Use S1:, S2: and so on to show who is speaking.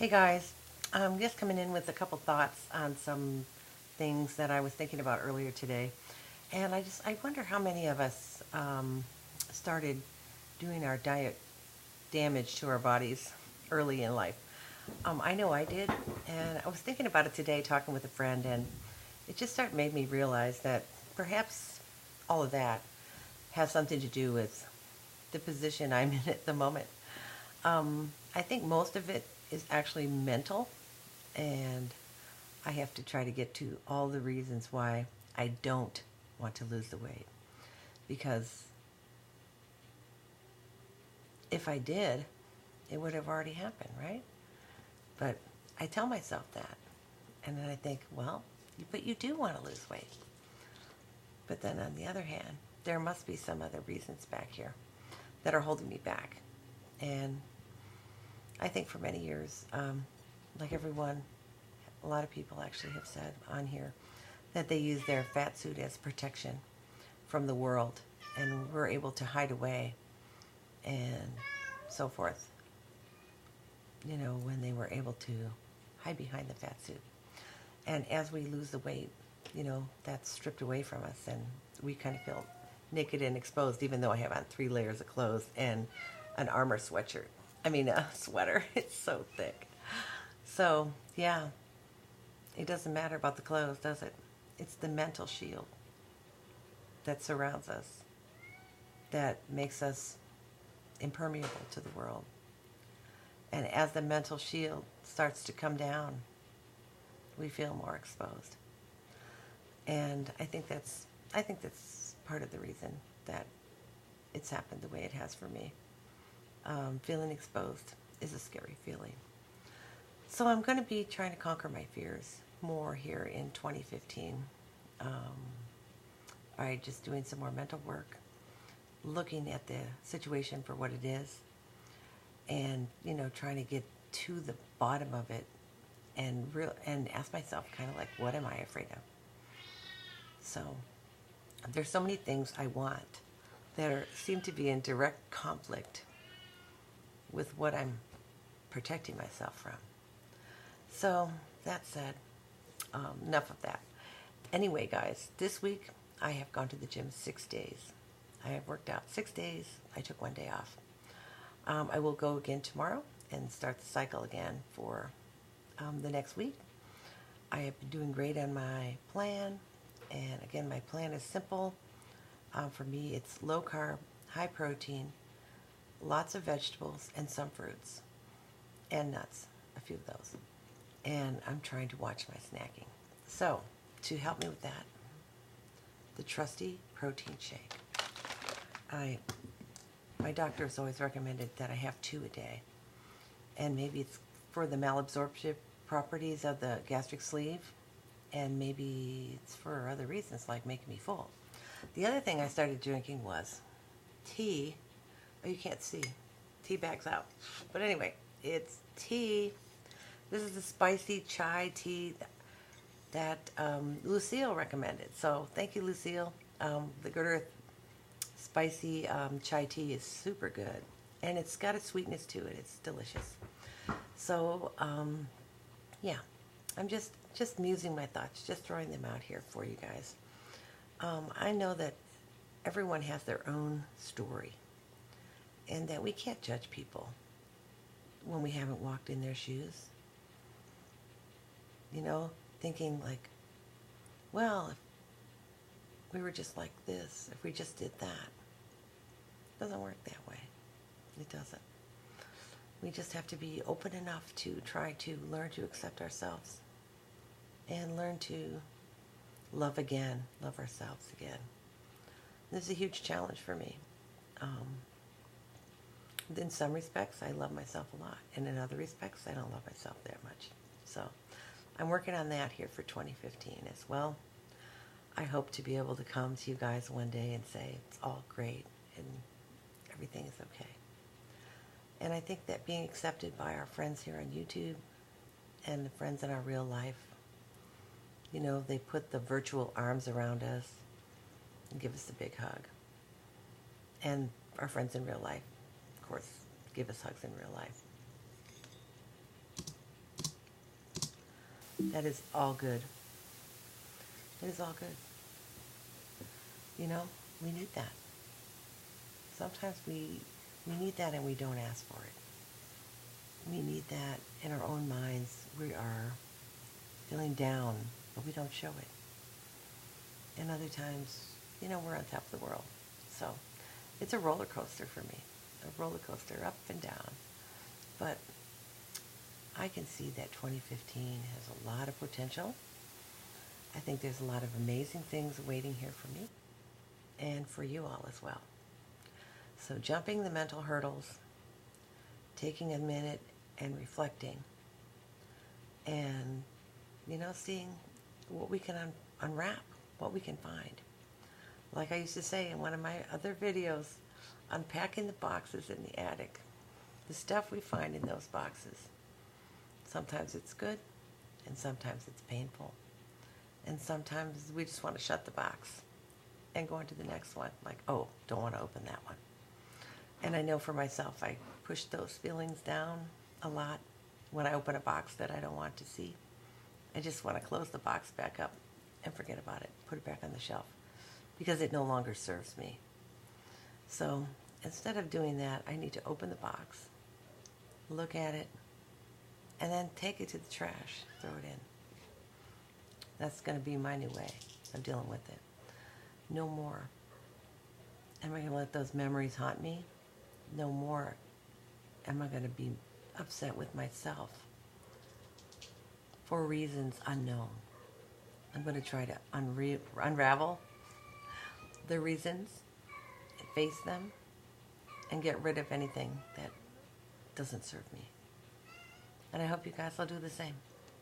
S1: Hey guys, I'm just coming in with a couple thoughts on some things that I was thinking about earlier today. And I wonder how many of us started doing our diet damage to our bodies early in life. I know I did, and I was thinking about it today talking with a friend, and it just started made me realize that perhaps all of that has something to do with the position I'm in at the moment. I think most of it is actually mental, and I have to try to get to all the reasons why I don't want to lose the weight. Because if I did, it would have already happened, right? But I tell myself that. And then I think, well, but you do want to lose weight. But then on the other hand, there must be some other reasons back here that are holding me back. And I think for many years, like everyone, a lot of people actually have said on here that they use their fat suit as protection from the world and were able to hide away and so forth, when they were able to hide behind the fat suit. And as we lose the weight, that's stripped away from us and we kind of feel naked and exposed, even though I have on 3 layers of clothes and an armor sweatshirt. I mean, a sweater. It's so thick. So, yeah, it doesn't matter about the clothes, does it? It's the mental shield that surrounds us that makes us impermeable to the world. And as the mental shield starts to come down, we feel more exposed. And I think that's part of the reason that it's happened the way it has for me. Feeling exposed is a scary feeling. So I'm going to be trying to conquer my fears more here in 2015 by just doing some more mental work, looking at the situation for what it is, and trying to get to the bottom of it and ask myself kind of like, what am I afraid of? So there's so many things I want that seem to be in direct conflict with what I'm protecting myself from. So that said, enough of that. Anyway, guys, this week I have gone to the gym 6 days. I have worked out 6 days. I took one day off. I will go again tomorrow and start the cycle again for the next week. I have been doing great on my plan. And again, my plan is simple. For me, it's low carb, high protein, lots of vegetables, and some fruits, and nuts, a few of those. And I'm trying to watch my snacking. So, to help me with that, the trusty protein shake. My doctor has always recommended that I have 2 a day. And maybe it's for the malabsorptive properties of the gastric sleeve, and maybe it's for other reasons like making me full. The other thing I started drinking was tea. Oh, you can't see. Tea bags out. But anyway, it's tea. This is the spicy chai tea that Lucille recommended. So thank you, Lucille. The Good Earth spicy chai tea is super good. And it's got a sweetness to it. It's delicious. So, yeah, I'm just musing my thoughts, just throwing them out here for you guys. I know that everyone has their own story and that we can't judge people when we haven't walked in their shoes. Thinking like, well, if we were just like this, if we just did that. It doesn't work that way. It doesn't. We just have to be open enough to try to learn to accept ourselves and learn to love again, love ourselves again. This is a huge challenge for me. In some respects, I love myself a lot, and in other respects, I don't love myself that much. So I'm working on that here for 2015 as well. I hope to be able to come to you guys one day and say it's all great and everything is okay. And I think that being accepted by our friends here on YouTube and the friends in our real life, they put the virtual arms around us and give us a big hug. And our friends in real life, of course, give us hugs in real life. That is all good. It is all good. You know, we need that. Sometimes we need that and we don't ask for it. We need that in our own minds. We are feeling down, but we don't show it. And other times, you know, we're on top of the world. So it's a roller coaster for me. A roller coaster up and down. But I can see that 2015 has a lot of potential. I think there's a lot of amazing things waiting here for me and for you all as well. So jumping the mental hurdles, taking a minute and reflecting, and, you know, seeing what we can unwrap, what we can find. Like I used to say in one of my other videos, unpacking the boxes in the attic. The stuff we find in those boxes. Sometimes it's good, and sometimes it's painful. And sometimes we just want to shut the box and go into the next one. Like, oh, don't want to open that one. And I know for myself, I push those feelings down a lot when I open a box that I don't want to see. I just want to close the box back up and forget about it. Put it back on the shelf because it no longer serves me. So instead of doing that, I need to open the box, look at it, and then take it to the trash, throw it in. That's going to be my new way of dealing with it. No more am I going to let those memories haunt me. No more am I going to be upset with myself for reasons unknown. I'm going to try to unravel the reasons, face them, and get rid of anything that doesn't serve me. And I hope you guys will do the same.